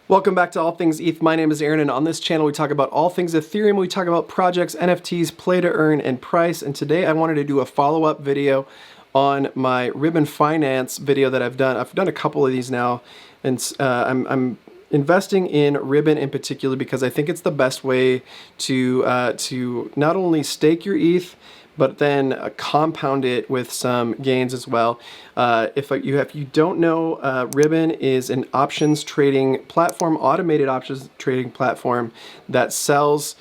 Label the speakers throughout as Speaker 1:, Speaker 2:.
Speaker 1: Welcome back to All Things ETH. My name is Aaron, and on this channel we talk about all things Ethereum. We talk about projects, NFTs, play to earn, and price. And today I wanted to do a follow-up video on my Ribbon Finance video that I've done. I've done a couple of these now, and I'm investing in Ribbon in particular because I think it's the best way to not only stake your ETH, but then compound it with some gains as well. If you don't know, Ribbon is an options trading platform, automated options trading platform that sells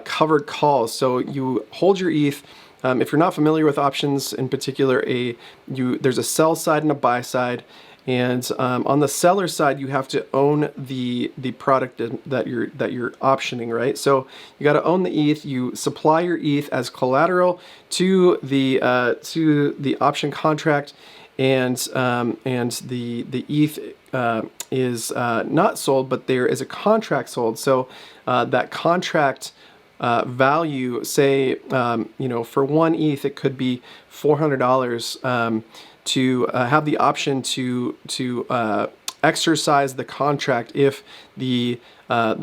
Speaker 1: covered calls. So you hold your ETH. If you're not familiar with options in particular, there's a sell side and a buy side. And on the seller side, you have to own the product that you're optioning, right? So you got to own the ETH. You supply your ETH as collateral to the option contract, and the ETH is not sold, but there is a contract sold. So that contract value, say for one ETH, it could be $400. To have the option to exercise the contract if the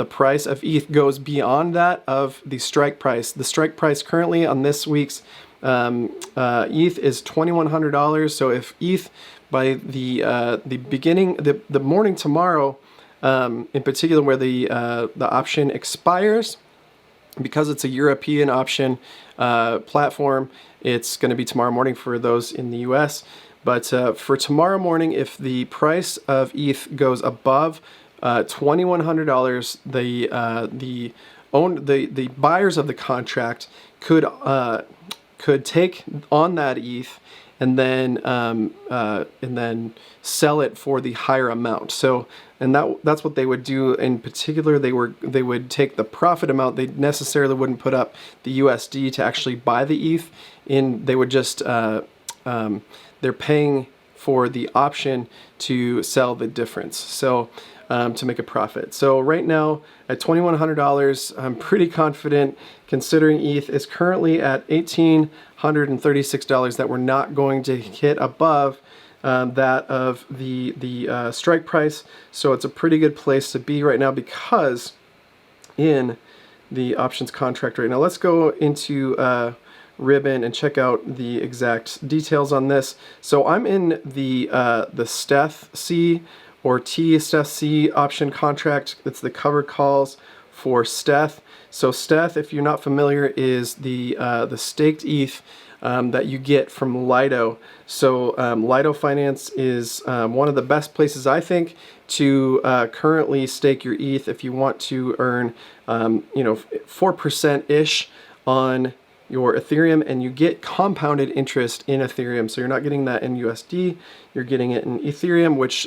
Speaker 1: price of ETH goes beyond that of the strike price. The strike price currently on this week's ETH is $2,100. So if ETH by the morning tomorrow, in particular where the option expires, because it's a European option platform, it's going to be tomorrow morning for those in the US. But for tomorrow morning, if the price of ETH goes above $2,100, the buyers of the contract could take on that ETH and then sell it for the higher amount. So, and that's what they would do. In particular, they would take the profit amount. They necessarily wouldn't put up the USD to actually buy the ETH. They would just they're paying for the option to sell the difference. So to make a profit. So right now at $2,100, I'm pretty confident, considering ETH is currently at $1,836, that we're not going to hit above that of the strike price. So it's a pretty good place to be right now because in the options contract right now. Let's go into Ribbon and check out the exact details on this. So I'm in the stETH C or stETH C option contract. It's the covered calls for stETH. So stETH, if you're not familiar, is the staked ETH that you get from Lido. So Lido Finance is one of the best places, I think, to currently stake your ETH if you want to earn 4%-ish on your Ethereum, and you get compounded interest in Ethereum. So you're not getting that in USD, you're getting it in Ethereum, which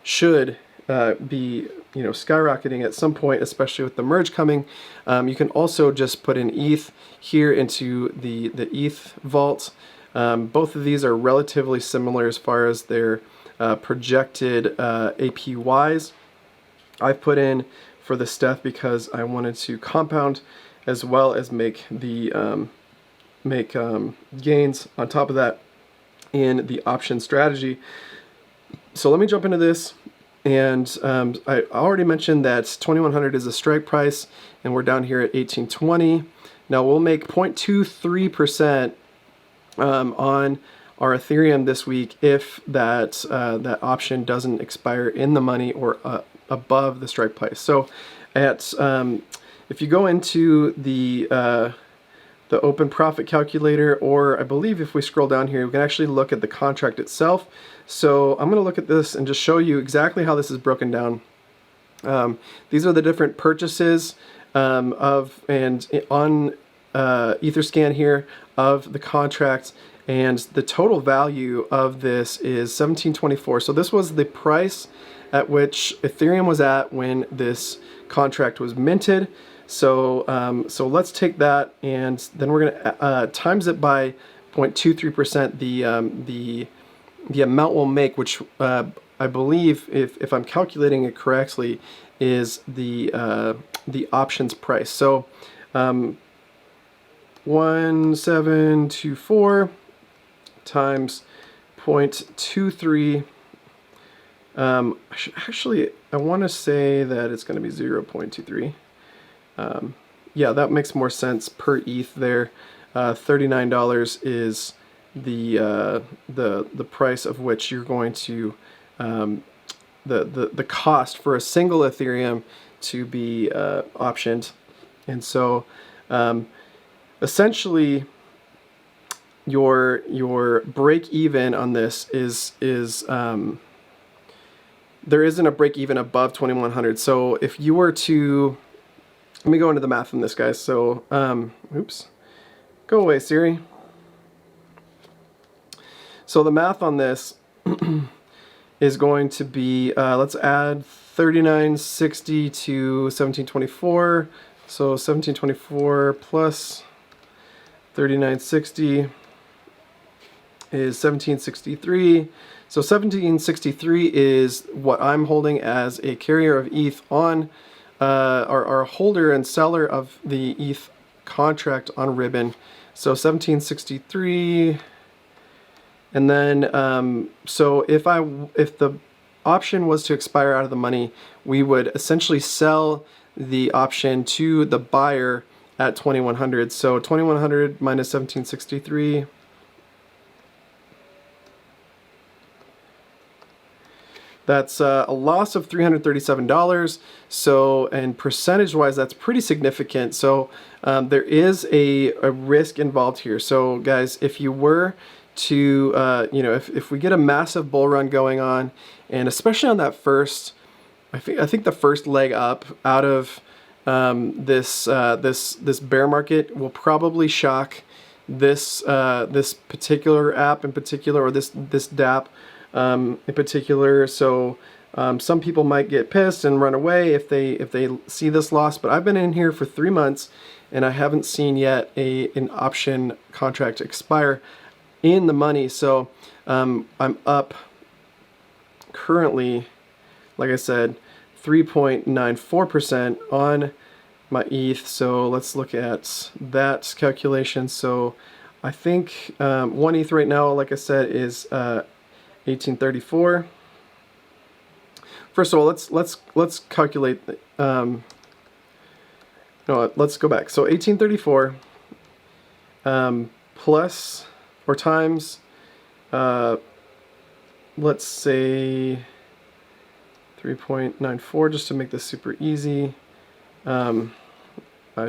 Speaker 1: should be skyrocketing at some point, especially with the merge coming. You can also just put in ETH here into the ETH vault. Both of these are relatively similar as far as their projected APYs. I've put in for the stETH because I wanted to compound as well as make the gains on top of that in the option strategy. So let me jump into this. And I already mentioned that 2,100 is the strike price, and we're down here at 1,820. Now we'll make 0.23% on our Ethereum this week if that option doesn't expire in the money or above the strike price. So at if you go into the open profit calculator, or I believe if we scroll down here, we can actually look at the contract itself. So I'm going to look at this and just show you exactly how this is broken down. These are the different purchases on Etherscan here of the contract, and the total value of this is 1724. So this was the price at which Ethereum was at when this contract was minted. So let's take that, and then we're going to times it by 0.23%. The amount we'll make, which I believe, if I'm calculating it correctly, is the options price. So 1724 times 0.23 Actually, I want to say that it's going to be 0.23. Yeah, that makes more sense per ETH there. $39 is the price of which you're going to the cost for a single Ethereum to be optioned. And so essentially your break even on this is there isn't a break even above 2100. So if you were to, let me go into the math on this, guys. So oops, go away, Siri. So the math on this is going to be, let's add 3960 to 1724. So 1724 plus 3960 is 1763. So 1763 is what I'm holding as a carrier of ETH on, or a holder and seller of the ETH contract on Ribbon. So 1763. And then, so if the option was to expire out of the money, we would essentially sell the option to the buyer at 2100. So 2100 minus 1763. That's a loss of $337. So, and percentage-wise, that's pretty significant. So there is a risk involved here. So guys, if you were to, you know, if we get a massive bull run going on, and especially on that first, I think the first leg up out of this bear market will probably shock this this particular app in particular, or this DApp in particular. So some people might get pissed and run away if they see this loss. But I've been in here for 3 months and I haven't seen yet an option contract expire in the money. So I'm up currently, like I said, 3.94% on my ETH. So let's look at that calculation. So I think 1 ETH right now, like I said, is 1834. First of all, let's calculate. No, let's go back. So 1834 plus or times, let's say 3.94, just to make this super easy. I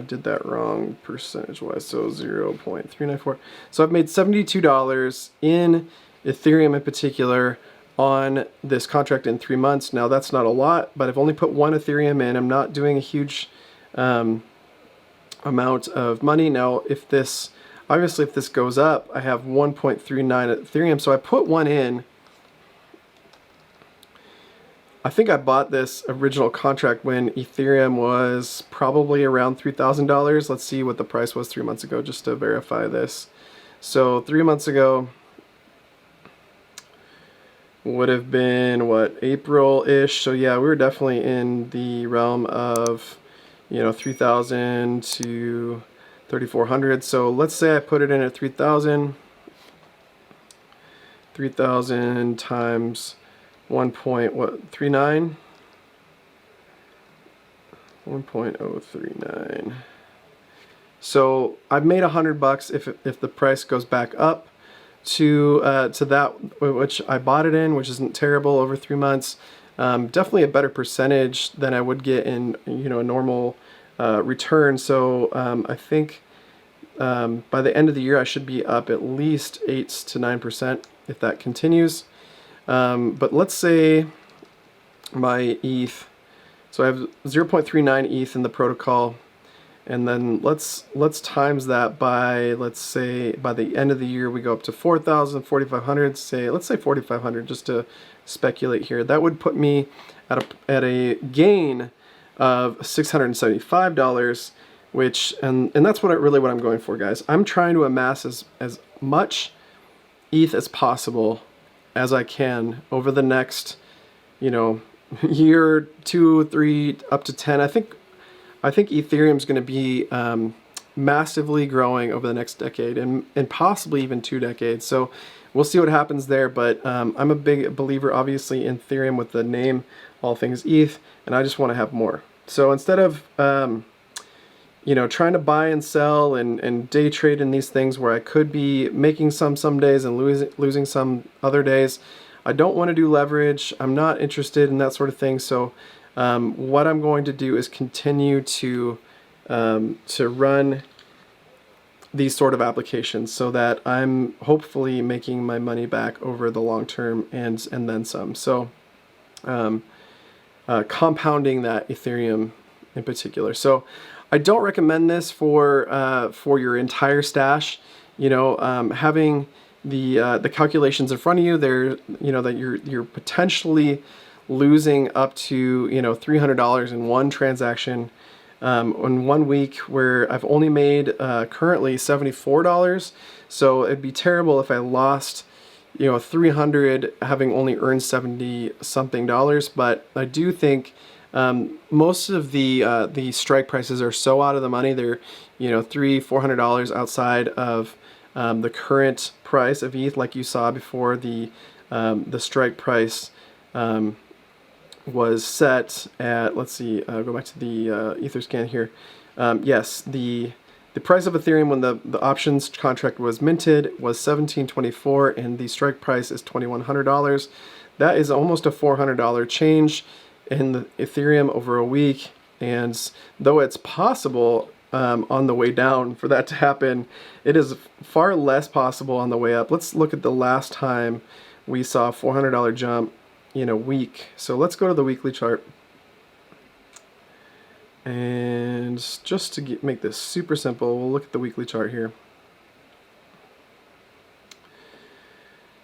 Speaker 1: did that wrong percentage-wise, so 0.394. So I've made $72 in Ethereum in particular on this contract in 3 months. Now that's not a lot, but I've only put 1 Ethereum in. I'm not doing a huge amount of money. Now if this, obviously if this goes up, I have 1.39 Ethereum, so I put 1 in. I think I bought this original contract when Ethereum was probably around $3,000. Let's see what the price was 3 months ago, just to verify this. So 3 months ago would have been, what, April-ish. So yeah, we were definitely in the realm of, you know, 3,000 to 3,400. So let's say I put it in at 3,000. 3,000 times 1.39. 1.039. So I've made $100 if the price goes back up to that which I bought it in, which isn't terrible over 3 months. Definitely a better percentage than I would get in, you know, a normal return. So I think by the end of the year I should be up at least 8 to 9% if that continues. But let's say my ETH, so I have 0.39 ETH in the protocol, and then let's times that by, let's say by the end of the year we go up to 4,000, 4,500, let's say 4,500, just to speculate here. That would put me at a gain of $675, which, and that's really what I'm going for, guys. I'm trying to amass as much ETH as possible as I can over the next, you know, year, 2, 3, up to 10. I think Ethereum's going to be massively growing over the next decade and possibly even 2 decades. So we'll see what happens there, but I'm a big believer, obviously, in Ethereum with the name All Things ETH, and I just want to have more. So instead of you know, trying to buy and sell and day trade in these things where I could be making some days and losing some other days, I don't want to do leverage. I'm not interested in that sort of thing. So what I'm going to do is continue to run these sort of applications so that I'm hopefully making my money back over the long term and then some. So compounding that Ethereum in particular. So I don't recommend this for your entire stash. You know, having the calculations in front of you, there, you know, that you're potentially losing up to, you know, $300 in one transaction in 1 week, where I've only made currently $74. So it'd be terrible if I lost, you know, 300 having only earned 70 something dollars. But I do think most of the strike prices are so out of the money. They're, you know, $300-400 outside of the current price of ETH, like you saw before the strike price was set at, let's see, go back to the Etherscan here. Yes, the price of Ethereum when the options contract was minted was $17.24, and the strike price is $2,100. That is almost a $400 change in the Ethereum over a week. And though it's possible on the way down for that to happen, it is far less possible on the way up. Let's look at the last time we saw a $400 jump in a week. So let's go to the weekly chart. And just to make this super simple, we'll look at the weekly chart here.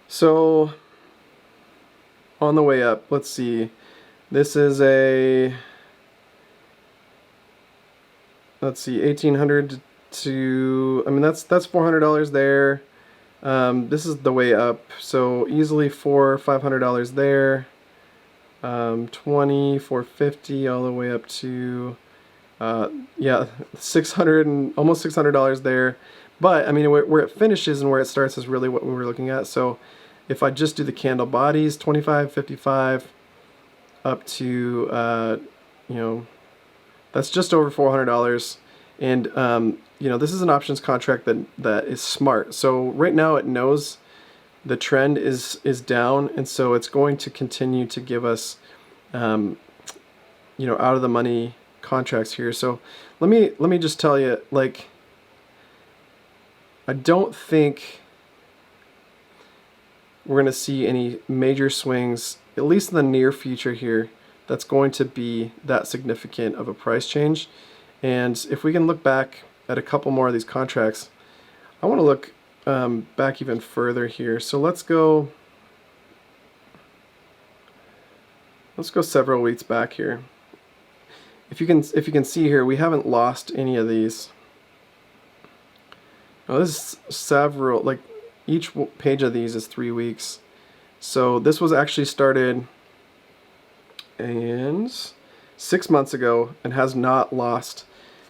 Speaker 1: So on the way up, let's see. This is a, let's see, 1,800 to, I mean, that's $400 there. This is the way up, so easily $400-500 there. 20, 450 all the way up to yeah, 600 and almost $600 there. But I mean, where it finishes and where it starts is really what we were looking at. So if I just do the candle bodies, 25, 55 up to you know, that's just over $400. And you know, this is an options contract that is smart. So right now it knows the trend is down, and so it's going to continue to give us you know, out of the money contracts here. So let me just tell you, like, I don't think we're going to see any major swings, at least in the near future here, that's going to be that significant of a price change. And if we can look back at a couple more of these contracts, I want to look back even further here. So let's go several weeks back here. If you can see here, we haven't lost any of these. Now this is several, like each page of these is 3 weeks. So this was actually started and 6 months ago and has not lost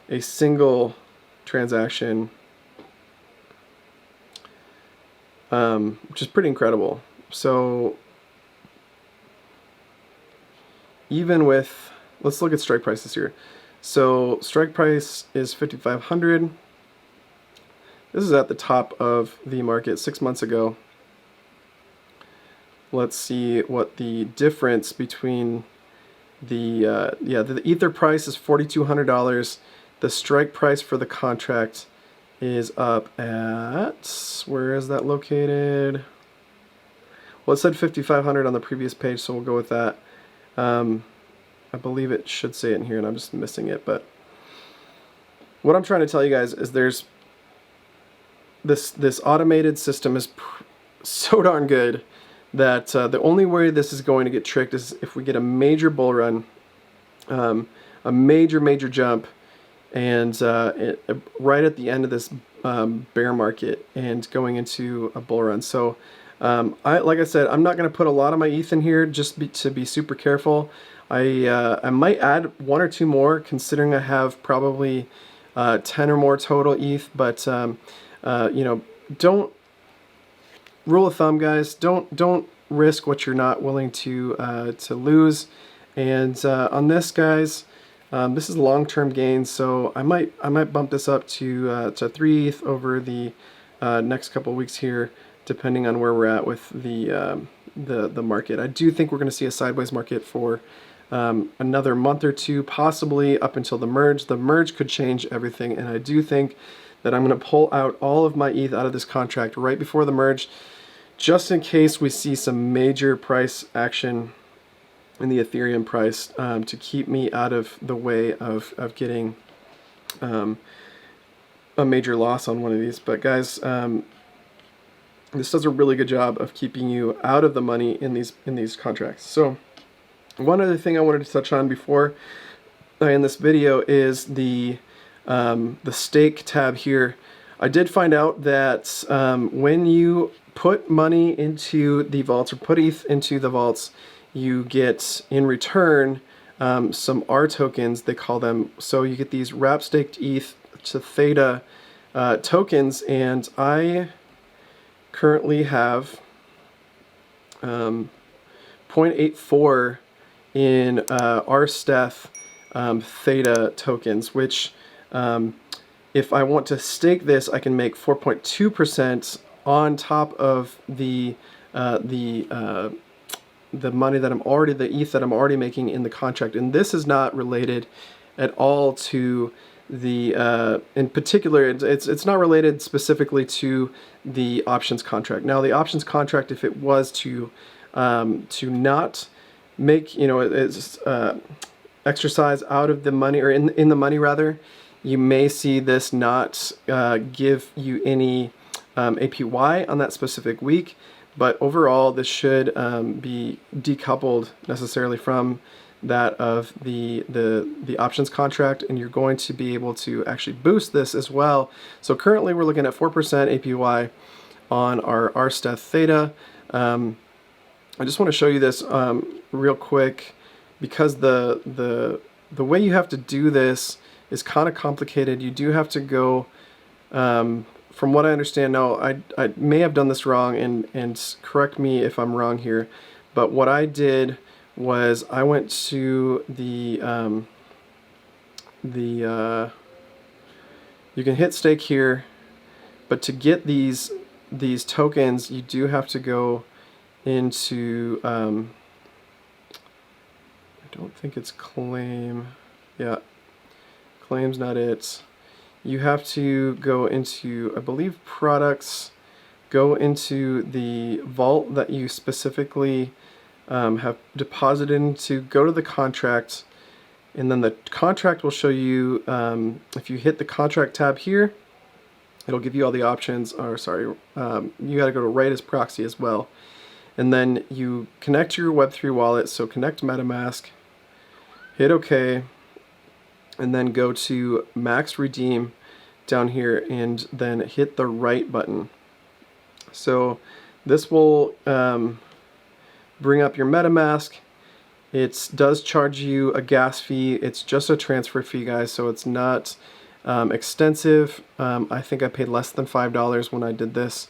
Speaker 1: a single transaction, which is pretty incredible. So even with, let's look at strike prices here. So strike price is 5,500. This is at the top of the market 6 months ago. Let's see what the difference between the the Ether price is $4,200. The strike price for the contract is up at, where is that located? Well, it said 5,500 on the previous page, so we'll go with that. I believe it should say it in here, and I'm just missing it. But what I'm trying to tell you guys is there's this automated system is so darn good that the only way this is going to get tricked is if we get a major bull run, a major jump, and right at the end of this bear market and going into a bull run. So like I said, I'm not going to put a lot of my ETH in here, just to be super careful. I might add 1 or 2 more, considering I have probably 10 or more total ETH, but you know, don't, rule of thumb, guys, don't risk what you're not willing to lose. And on this, guys, this is long-term gains, so I might bump this up to 3 ETH over the next couple of weeks here, depending on where we're at with the market. I do think we're going to see a sideways market for another month or two, possibly up until the merge. The merge could change everything, and I do think that I'm going to pull out all of my ETH out of this contract right before the merge, just in case we see some major price action in the Ethereum price, to keep me out of the way of getting a major loss on one of these. But guys, this does a really good job of keeping you out of the money in these contracts. So one other thing I wanted to touch on before I end this video is the stake tab here. I did find out that when you put money into the vaults, or put ETH into the vaults, you get in return some R tokens, they call them. So you get these wrap staked ETH to Theta tokens, and I currently have 0.84 in R stETH Theta tokens, which if I want to stake this, I can make 4.2% on top of the money that the ETH that I'm already making in the contract. And this is not related at all to the in particular, it's not related specifically to the options contract. Now the options contract, if it was to not make, you know, it's exercise out of the money, or in the money rather, you may see this not give you any APY on that specific week. But overall, this should be decoupled necessarily from that of the options contract, and you're going to be able to actually boost this as well. So currently we're looking at 4% APY on our stETH Theta. I just want to show you this real quick, because the way you have to do this is kind of complicated. You do have to go, from what I understand now, I may have done this wrong, and correct me if I'm wrong here, but what I did was I went to you can hit stake here, but to get these tokens, you do have to go into, I don't think it's claim, yeah, claim's not it. You have to go into, I believe, products, go into the vault that you specifically have deposited into, go to the contract, and then the contract will show you, if you hit the contract tab here, it'll give you all the options, or sorry, you got to go to write as proxy as well. And then you connect your Web3 wallet, so connect MetaMask, hit OK, and then go to max redeem down here, and then hit the right button. So this will bring up your MetaMask. It does charge you a gas fee. It's just a transfer fee, guys, so it's not extensive. I think I paid less than $5 when I did this,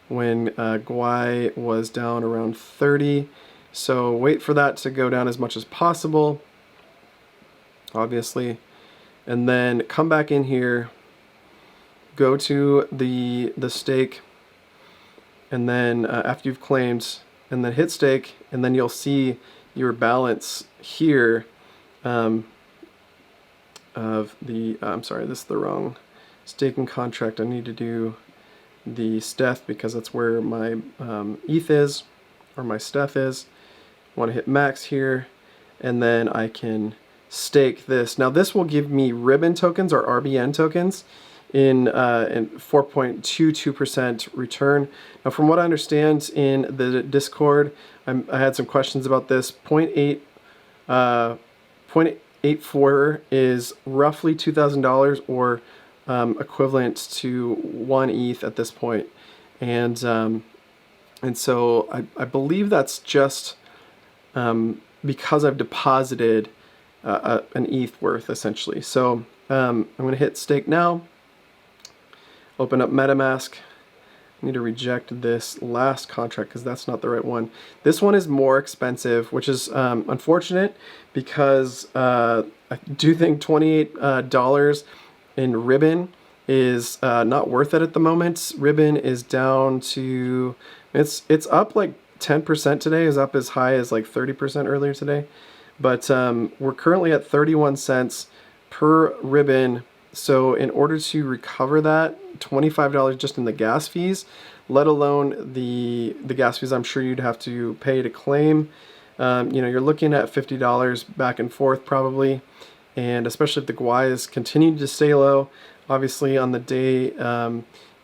Speaker 1: when GUI was down around 30. So wait for that to go down as much as possible, obviously, and then come back in here, go to the stake, and then after you've claimed, and then hit stake, and then you'll see your balance here of the, I'm sorry, this is the wrong staking contract. I need to do the stETH, because that's where my ETH is, or my stETH is. Want to hit max here, and then I can stake this. Now this will give me ribbon tokens, or RBN tokens, in 4.22% return. Now from what I understand in the Discord, I had some questions about this. 0.84 is roughly $2,000, or equivalent to 1 ETH at this point. And so I believe that's just because I've deposited an ETH worth, essentially. So I'm going to hit stake now, open up MetaMask. I need to reject this last contract because that's not the right one. This one is more expensive, which is unfortunate because I do think $28 in Ribbon is not worth it at the moment. Ribbon is down to, it's up like 10% today, is up as high as like 30% earlier today. But we're currently at 31 cents per Ribbon. So in order to recover that, $25 just in the gas fees, let alone the gas fees I'm sure you'd have to pay to claim. You're looking at $50 back and forth probably. And especially if the GUIs continue to stay low, obviously on the day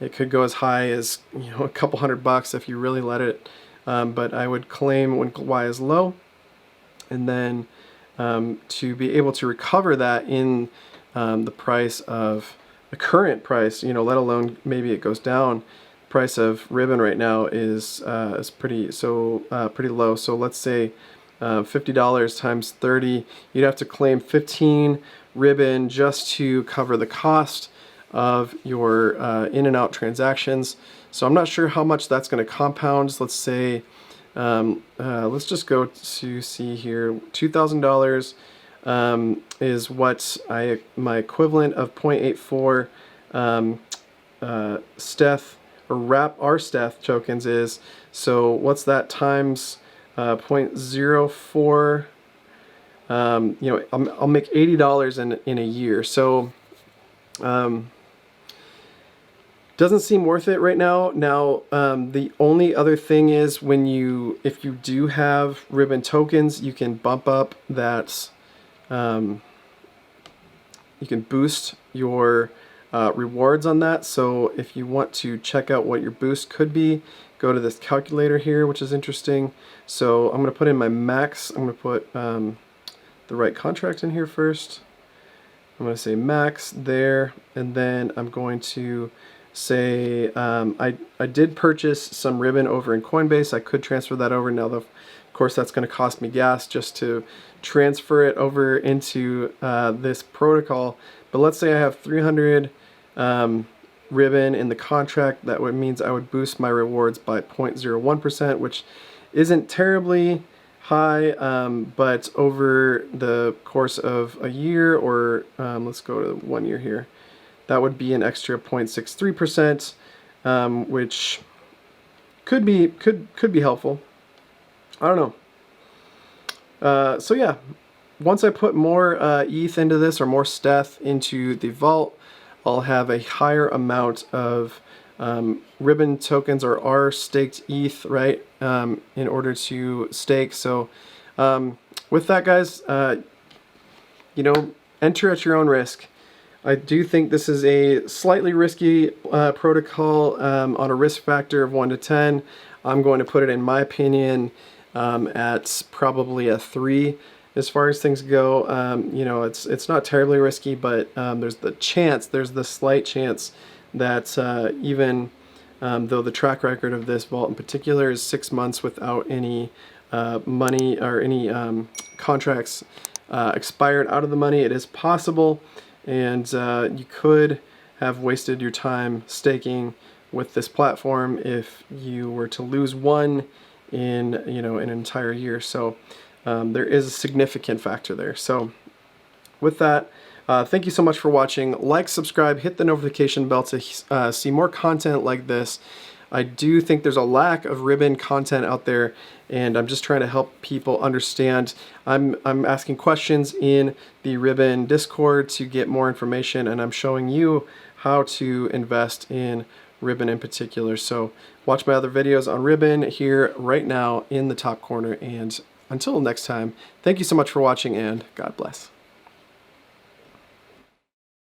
Speaker 1: it could go as high as a couple $100 if you really let it. But I would claim when GUI is low, and then to be able to recover that in the price of the current price, let alone maybe it goes down. Price of Ribbon right now is pretty low. So let's say $50 times 30, you'd have to claim 15 Ribbon just to cover the cost of your in and out transactions. So I'm not sure how much that's going to compound. Let's say let's just go to see here. $2,000 is what my equivalent of 0.84 stETH or our stETH tokens is. So what's that times 0.04? I'll make $80 in a year. So doesn't seem worth it right now. Now, the only other thing is if you do have Ribbon tokens, you can bump up that, you can boost your rewards on that. So if you want to check out what your boost could be, go to this calculator here, which is interesting. So I'm going to put in my max. I'm going to put the right contract in here first. I'm going to say max there, and then I'm going to say I did purchase some Ribbon over in Coinbase. I could transfer that over now, though of course that's going to cost me gas just to transfer it over into this protocol. But let's say I have 300 Ribbon in the contract. That means I would boost my rewards by 0.01%, which isn't terribly high, but over the course of a year, or let's go to 1 year here, that would be an extra 0.63%, which could be helpful. I don't know. So yeah, once I put more ETH into this, or more stETH into the vault, I'll have a higher amount of Ribbon tokens, or our staked ETH, right, in order to stake. So with that, guys, enter at your own risk. I do think this is a slightly risky protocol on a risk factor of 1 to 10. I'm going to put it, in my opinion, at probably a 3 as far as things go. It's not terribly risky, but there's the slight chance that even though the track record of this vault in particular is 6 months without any money or any contracts expired out of the money, it is possible. And you could have wasted your time staking with this platform if you were to lose one in an entire year. So there is a significant factor there. So with that, thank you so much for watching. Like, subscribe, hit the notification bell to see more content like this. I do think there's a lack of Ribbon content out there, and I'm just trying to help people understand. I'm asking questions in the Ribbon Discord to get more information, and I'm showing you how to invest in Ribbon in particular. So watch my other videos on Ribbon here right now in the top corner, and until next time, thank you so much for watching, and God bless.